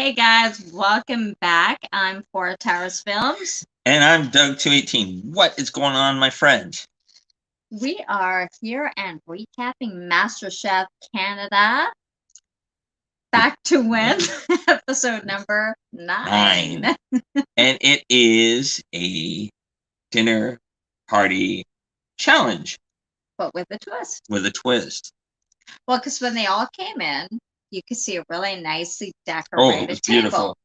Hey guys, welcome back. I'm for Towers Films. And I'm Doug218. What is going on, my friend? We are here and recapping MasterChef Canada. Back to win, episode number 9. And it is a dinner party challenge. But with a twist. With a twist. Well, because when they all came in, you could see a really nicely decorated it was beautiful. table.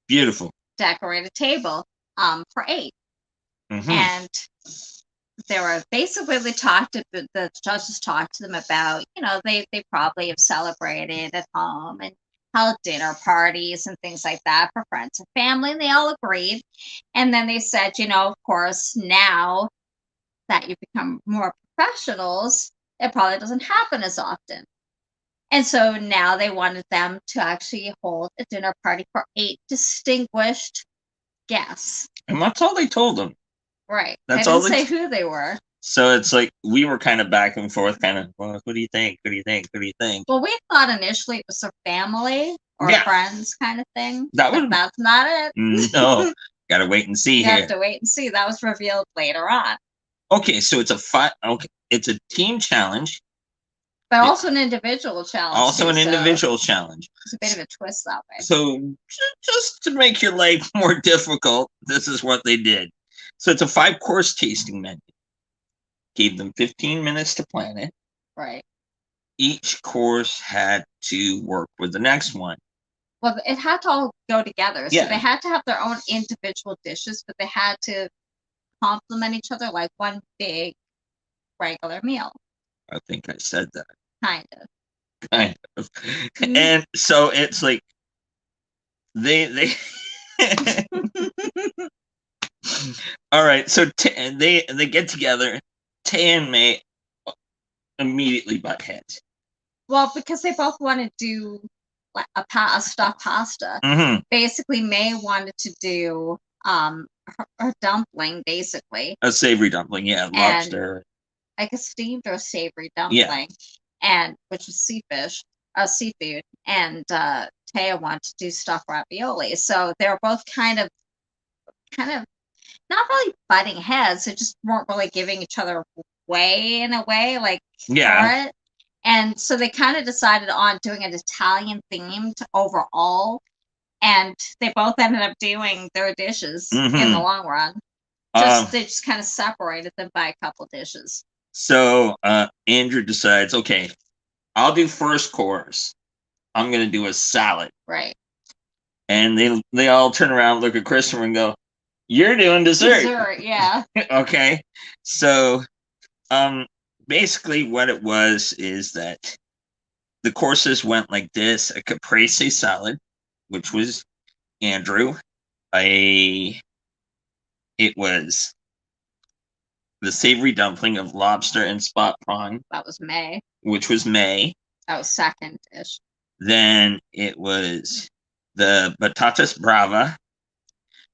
Beautiful. Decorated table for 8. Mm-hmm. And they were basically, the judges talked to them about, they probably have celebrated at home and held dinner parties and things like that for friends and family. And they all agreed. And then they said, of course, now that you've become more professionals, it probably doesn't happen as often. And so now they wanted them to actually hold a dinner party for 8 distinguished guests. And that's all they told them. Right. That's they didn't say who they were. So it's like we were kind of back and forth, well, who do you think? Who do you think? Who do you think? Well, we thought initially it was a family or friends kind of thing. That's not it. No, gotta wait and see. You have to wait and see. That was revealed later on. Okay, so it's it's a team challenge. But also an individual challenge. Individual challenge. It's a bit of a twist that way. So just to make your life more difficult, this is what they did. So it's a 5-course tasting menu. Gave them 15 minutes to plan it. Right. Each course had to work with the next one. Well, it had to all go together. So they had to have their own individual dishes, but they had to complement each other like one big regular meal. I think I said that. Kind of. Mm-hmm. And so it's like they all right, so they get together. Tay and May immediately butt heads. Well, because they both want to do like a stuffed pasta. Mm-hmm. Basically, May wanted to do her dumpling, basically. A savory dumpling, yeah, lobster. Like a steamed or savory dumpling, and which is seafood, and Taya wanted to do stuffed ravioli. So they were both kind of not really butting heads. They just weren't really giving each other way in a way, like for it. And so they kind of decided on doing an Italian themed overall, and they both ended up doing their dishes in the long run. They just kind of separated them by a couple dishes. So Andrew decides, okay, I'll do first course. I'm going to do a salad. Right. And they all turn around, look at Christopher and go, you're doing dessert. Dessert, yeah. Okay. So basically what it was is that the courses went like this: a caprese salad, which was Andrew. It was the savory dumpling of lobster and spot prawn. That was May. Which was May. That was second dish. Then it was the batatas brava.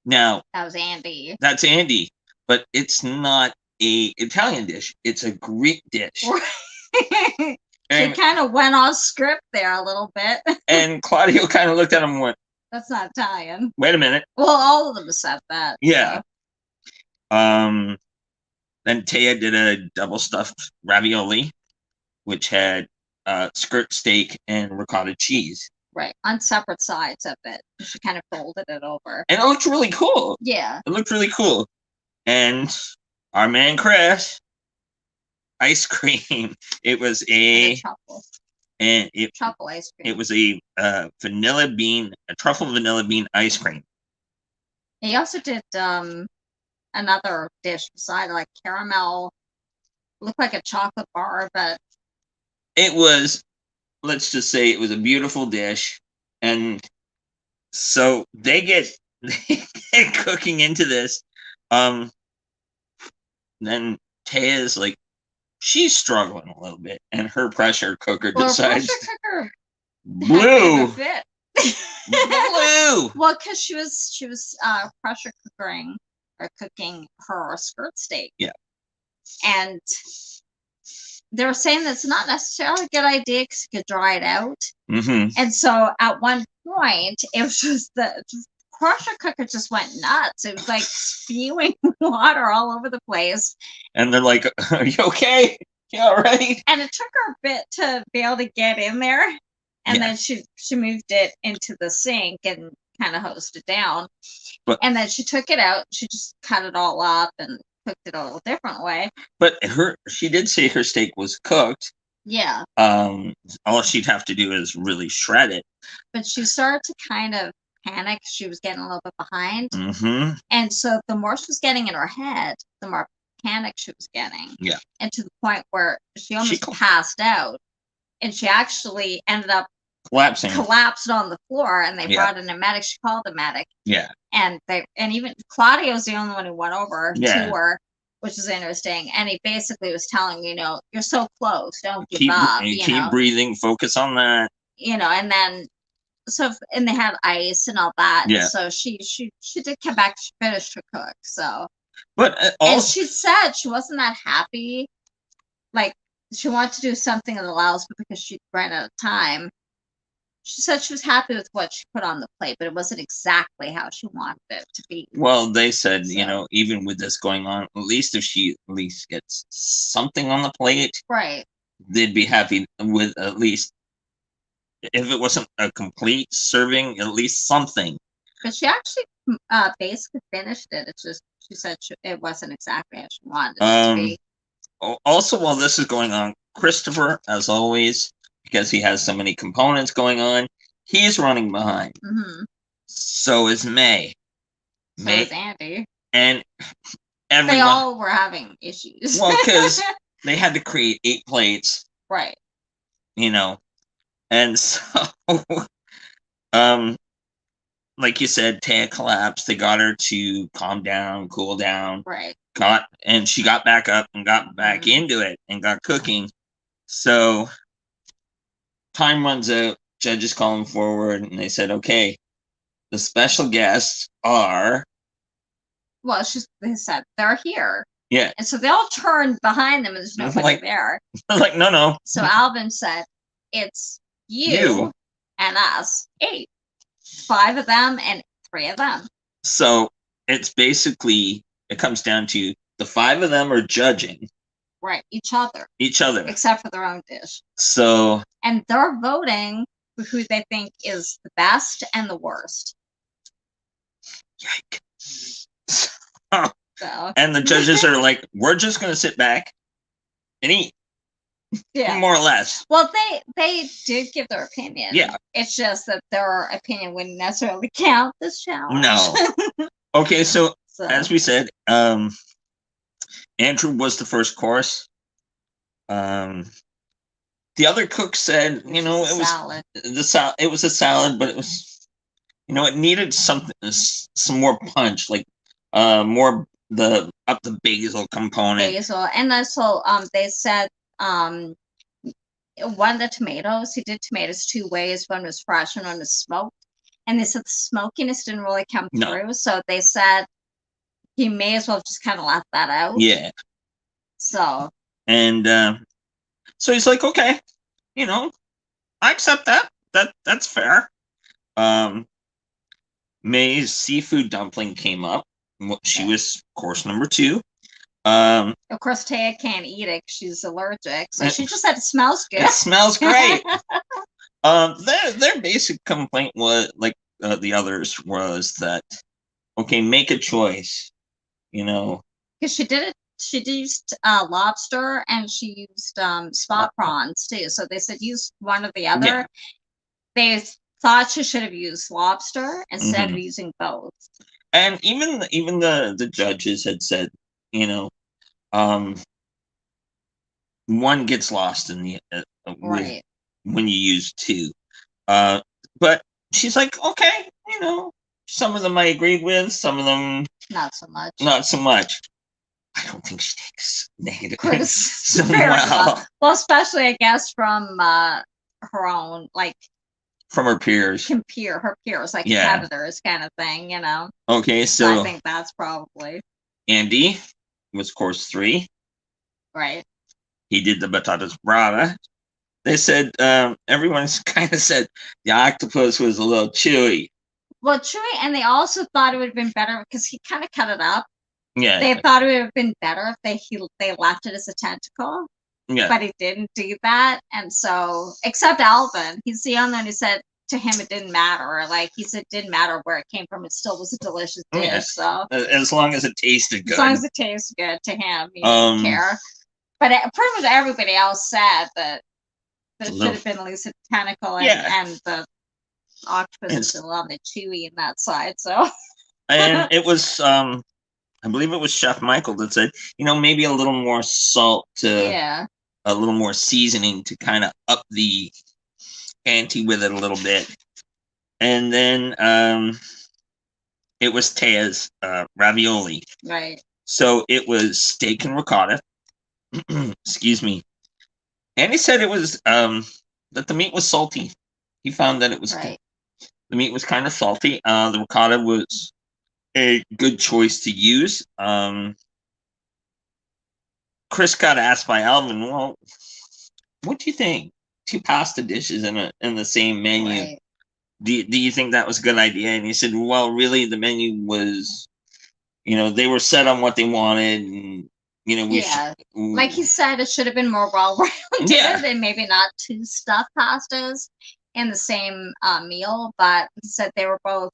Now that was Andy. That's Andy, but it's not a Italian dish. It's a Greek dish. She kind of went off script there a little bit. And Claudio kind of looked at him and went, "That's not Italian." Wait a minute. Well, all of them said that. Yeah. So. Then Taya did a double stuffed ravioli, which had skirt steak and ricotta cheese. Right, on separate sides of it. She kind of folded it over. And it looked really cool. Yeah. It looked really cool. And our man Chris, ice cream. It was a truffle. And truffle ice cream. It was a truffle vanilla bean ice cream. He also did another dish beside, like caramel. Looked like a chocolate bar, but it was, let's just say, it was a beautiful dish. And so they get cooking into this. Then Taya's like, she's struggling a little bit, and her pressure cooker decides blew. Blew. Well, because she was pressure cooking her skirt steak. Yeah. And they were saying that's not necessarily a good idea because you could dry it out. Mm-hmm. And so at one point, it was just the pressure cooker just went nuts. It was like spewing water all over the place. And they're like, "Are you okay? You all right?" And it took her a bit to be able to get in there. And Yeah. then she moved it into the sink and kind of hosed it down. But and then she took it out. She just cut it all up and cooked it a little different way. but she did say her steak was cooked. Yeah. All she'd have to do is really shred it. But she started to kind of panic. She was getting a little bit behind. Mm-hmm. And so the more she was getting in her head, the more panic she was getting. Yeah. And to the point where she almost passed out. And she actually ended up collapsed on the floor, and they brought in a medic. She called the medic. Yeah. And even Claudio's the only one who went over to her, which is interesting. And he basically was telling, you're so close, don't give up. Keep breathing, focus on that. And then and they had ice and all that. Yeah. And so she did come back, she finished her cook. So but and she said she wasn't that happy. Like, she wanted to do something that allows, but because she ran out of time, she said she was happy with what she put on the plate, but it wasn't exactly how she wanted it to be. Well, they said, even with this going on, at least if she at least gets something on the plate, right, they'd be happy with at least, if it wasn't a complete serving, at least something. But she actually basically finished it. It's just she said it wasn't exactly how she wanted it to be. Also, while this is going on, Christopher, as always, because he has so many components going on, he's running behind. Mm-hmm. So is May. So is Andy. And everyone. They all were having issues. Well, because they had to create 8 plates. Right. And so, like you said, Taya collapsed. They got her to calm down, cool down. Right. And she got back up and got back into it and got cooking. So time runs out. Judges call them forward, and they said, "Okay, the special guests are." Well, they said they're here. Yeah. And so they all turned behind them, and there's nobody there. Like, no. So Alvin said, "It's you and us, 8, 5 of them and 3 of them." So it's basically, it comes down to the 5 of them are judging. Right, each other. Except for their own dish. So. And they're voting for who they think is the best and the worst. Yikes. So. And the judges are like, we're just going to sit back and eat. Yeah. More or less. Well, they did give their opinion. Yeah. It's just that their opinion wouldn't necessarily count this challenge. No. Okay, so as we said, Andrew was the first course. The other cook said, it was salad. It was a salad, but it was, it needed some more punch, like more the basil component. Basil, and also they said one of the tomatoes, he did tomatoes 2 ways. One was fresh and one was smoked, and they said the smokiness didn't really come through. So they said he may as well just kind of left that out. Yeah. So. And so he's like, okay, I accept that. That's fair. May's seafood dumpling came up. She was course number 2. Of course, Taya can't eat it. She's allergic, so she just said it smells good. It smells great. Their basic complaint was, like the others, was that, okay, make a choice. Because she did it. She used lobster, and she used spot prawns too. So they said use one or the other. Yeah. They thought she should have used lobster instead of using both. And even the judges had said, one gets lost in the right when you use 2. But she's like, okay, some of them I agreed with, some of them not so much. Not so much. I don't think she takes negative so well. Well, especially I guess from her own, like, from her peers. Her peers, like competitors kind of thing, Okay, so I think that's probably. Andy was course 3. Right. he did the batatas brava. They said everyone's kind of said the octopus was a little chewy. Well, chewy, and they also thought it would have been better because he kind of cut it up. Yeah, They thought it would have been better if they left it as a tentacle, yeah, but he didn't do that. And so, except Alvin, he's the only one who said to him it didn't matter. Like he said, it didn't matter where it came from; it still was a delicious dish. yeah. So As long as it tasted good. as long as it tastes good to him, he didn't care. But pretty much everybody else said that it should have been at least a tentacle, and the octopus is still on the chewy in that side. So, and it was I believe it was Chef Michael that said, maybe a little more salt to a little more seasoning to kind of up the ante with it a little bit. And then it was Taya's ravioli. Right. So it was steak and ricotta. Excuse me. And he said it was that the meat was salty. He found that it was the meat was kind of salty. The ricotta was a good choice to use. Chris got asked by Alvin, well, what do you think? 2 pasta dishes in the same menu. Right. Do you think that was a good idea? And he said, well, really, the menu was, they were set on what they wanted, and like he said, it should have been more well-rounded and maybe not 2 stuffed pastas in the same meal. But he said they were both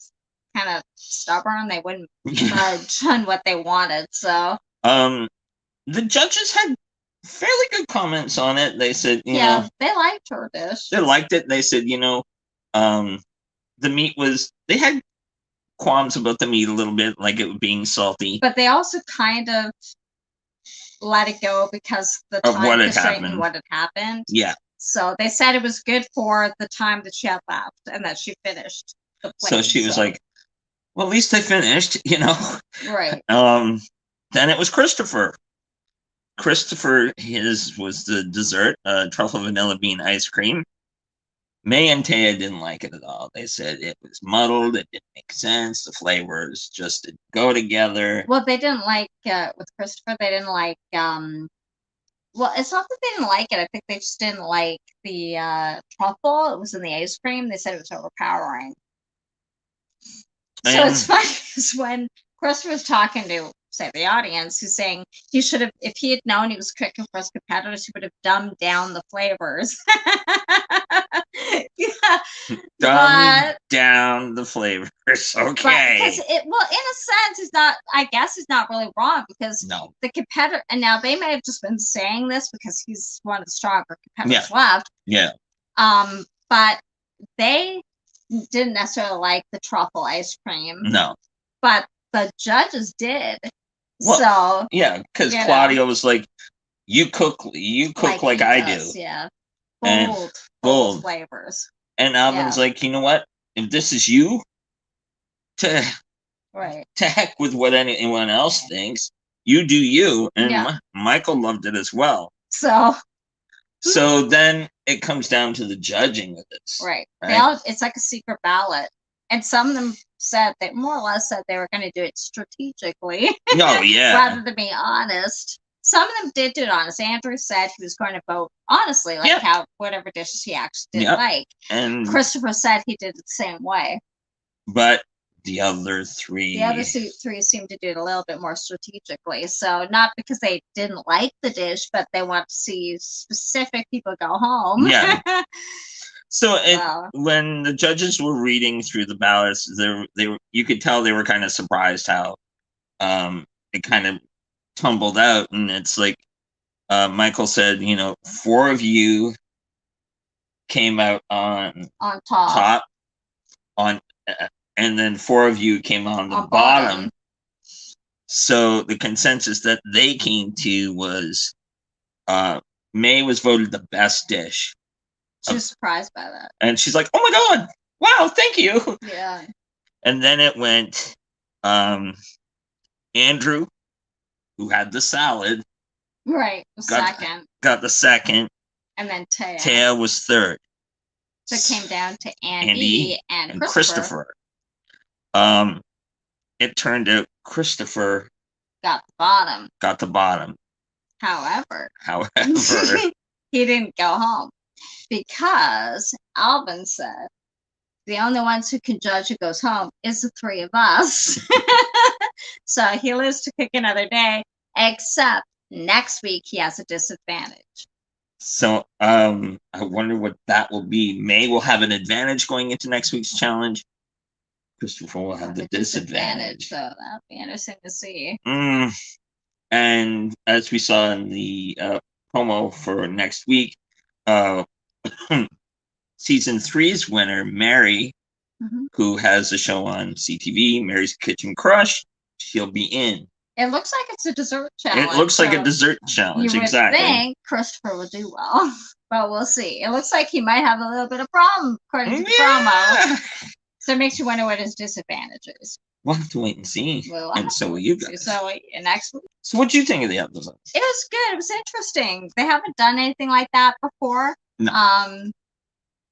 kind of stubborn. They wouldn't budge on what they wanted. So the judges had fairly good comments on it. They said, they liked her dish. They liked it. They said, the meat was, they had qualms about the meat a little bit, like it being salty. But they also kind of let it go because the time to straighten what had happened. Yeah. So they said it was good for the time that she had left and that she finished the plate. So she was like, well, at least I finished, Right. Then it was Christopher. His was the dessert, truffle vanilla bean ice cream. May and Taya didn't like it at all. They said it was muddled. It didn't make sense. The flavors just didn't go together. Well, they didn't like, with Christopher, they didn't like, well, it's not that they didn't like it. I think they just didn't like the truffle. It was in the ice cream. They said it was overpowering. So it's funny because when Christopher was talking to, say, the audience, who's saying he should have, if he had known he was cooking for his competitors, he would have dumbed down the flavors. Dumbed down the flavors. Okay. Because in a sense, he's not, I guess he's not really wrong because the competitor, and now they may have just been saying this because he's one of the stronger competitors left. Yeah. But they didn't necessarily like the truffle ice cream. No. But the judges did. Well, so because Claudia was like, you cook like I do. Yeah. Bold flavors. And Alvin's like, you know what? If this is you, to heck with what anyone else thinks. You do you. And Michael loved it as well. So then it comes down to the judging of this. Right. It's like a secret ballot. And some of them said, they more or less said they were going to do it strategically. Oh, yeah. Rather than being honest. Some of them did do it honest. Andrew said he was going to vote honestly, like how whatever dishes he actually didn't like. And Christopher said he did it the same way. But the other three seemed to do it a little bit more strategically. So not because they didn't like the dish, but they want to see specific people go home. Yeah. So when the judges were reading through the ballots, you could tell they were kind of surprised how it kind of tumbled out. And it's like Michael said, 4 of you came out on top, and then 4 of you came on the bottom. So the consensus that they came to was May was voted the best dish. She was surprised by that. And she's like, oh my God, wow, thank you. Yeah. And then it went Andrew, who had the salad. Right. Got the second. And then Taya. Taya was third. So it came down to Andy and Christopher. It turned out Christopher got the bottom. However, However, he didn't go home because Alvin said the only ones who can judge who goes home is the three of us. So he lives to cook another day, except next week he has a disadvantage. so I wonder what that will be. May will have an advantage going into next week's challenge. Christopher will have the disadvantage. So that'll be interesting to see. And as we saw in the promo for next week, uh, season 3's winner, Mary, who has a show on CTV, Mary's Kitchen Crush, she'll be in. It looks like it's a dessert challenge. It looks like a dessert challenge, you would exactly. think Christopher would do well, but we'll see. It looks like he might have a little bit of problem according to the promo. So it makes you wonder what his disadvantage is. We'll have to wait and see. And so will you guys. So next week. So what do you think of the episode? It was good. It was interesting. They haven't done anything like that before. No.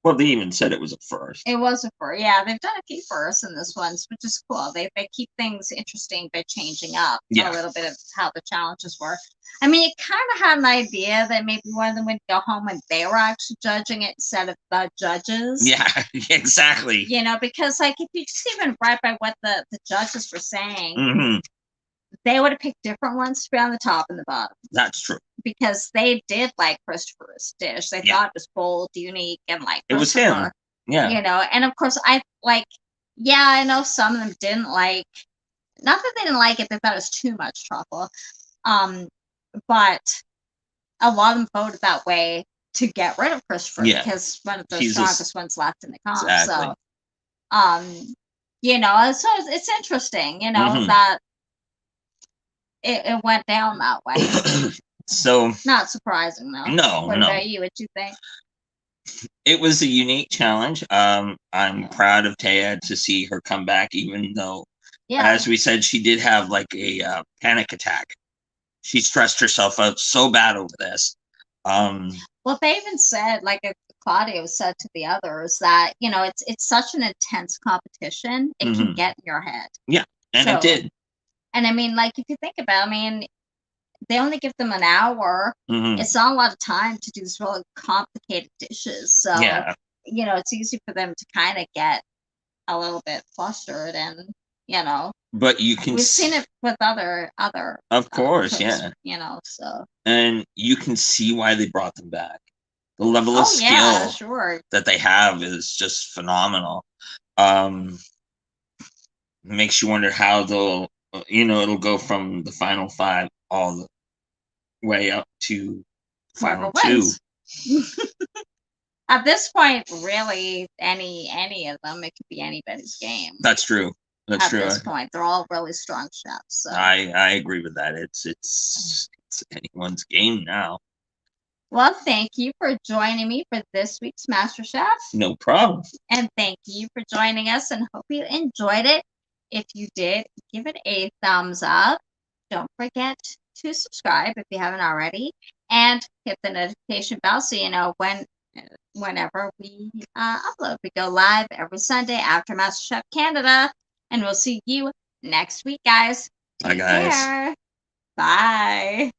Well, they even said it was a first. It was a first. Yeah, they've done a few firsts in this one, which is cool. They keep things interesting by changing up a little bit of how the challenges work. I mean, you kind of had an idea that maybe one of them would go home and they were actually judging it instead of the judges. Yeah, exactly. You know, because like if you just even read by what the judges were saying, they would have picked different ones to be on the top and the bottom. That's true. Because they did like Christopher's dish. They thought it was bold, unique, and like it was him. Yeah. You know, and of course I know some of them didn't like, not that they didn't like it, they thought it was too much truffle. But a lot of them voted that way to get rid of Christopher because one of the strongest ones left in the comp. Exactly. So you know, so it's interesting, you know, that it went down that way. So not surprising though. No. What about you? What you think? It was a unique challenge. I'm proud of Taya to see her come back, even though, as we said, she did have like a panic attack. She stressed herself out so bad over this. Well, they even said, like Claudia said to the others, that you know it's such an intense competition, it can get in your head. Yeah, and it did. And I mean, like if you think about it, I mean, they only give them an hour. It's not a lot of time to do these really complicated dishes. So, you know, it's easy for them to kind of get a little bit flustered and, you know. But you can we've seen it with other of course, cooks, you know, so. And you can see why they brought them back. The level of skill that they have is just phenomenal. Makes you wonder how they'll, you know, it'll go from the final 5 all the way up to final 2. At this point, really, any of them, it could be anybody's game. That's true. That's true. At this point, they're all really strong chefs. So. I agree with that. It's anyone's game now. Well, thank you for joining me for this week's MasterChef. No problem. And thank you for joining us, and hope you enjoyed it. If you did, give it a thumbs up. Don't forget to subscribe if you haven't already, and hit the notification bell so you know whenever we upload. We go live every Sunday after MasterChef Canada, and we'll see you next week, guys. Bye, guys. Care. Bye.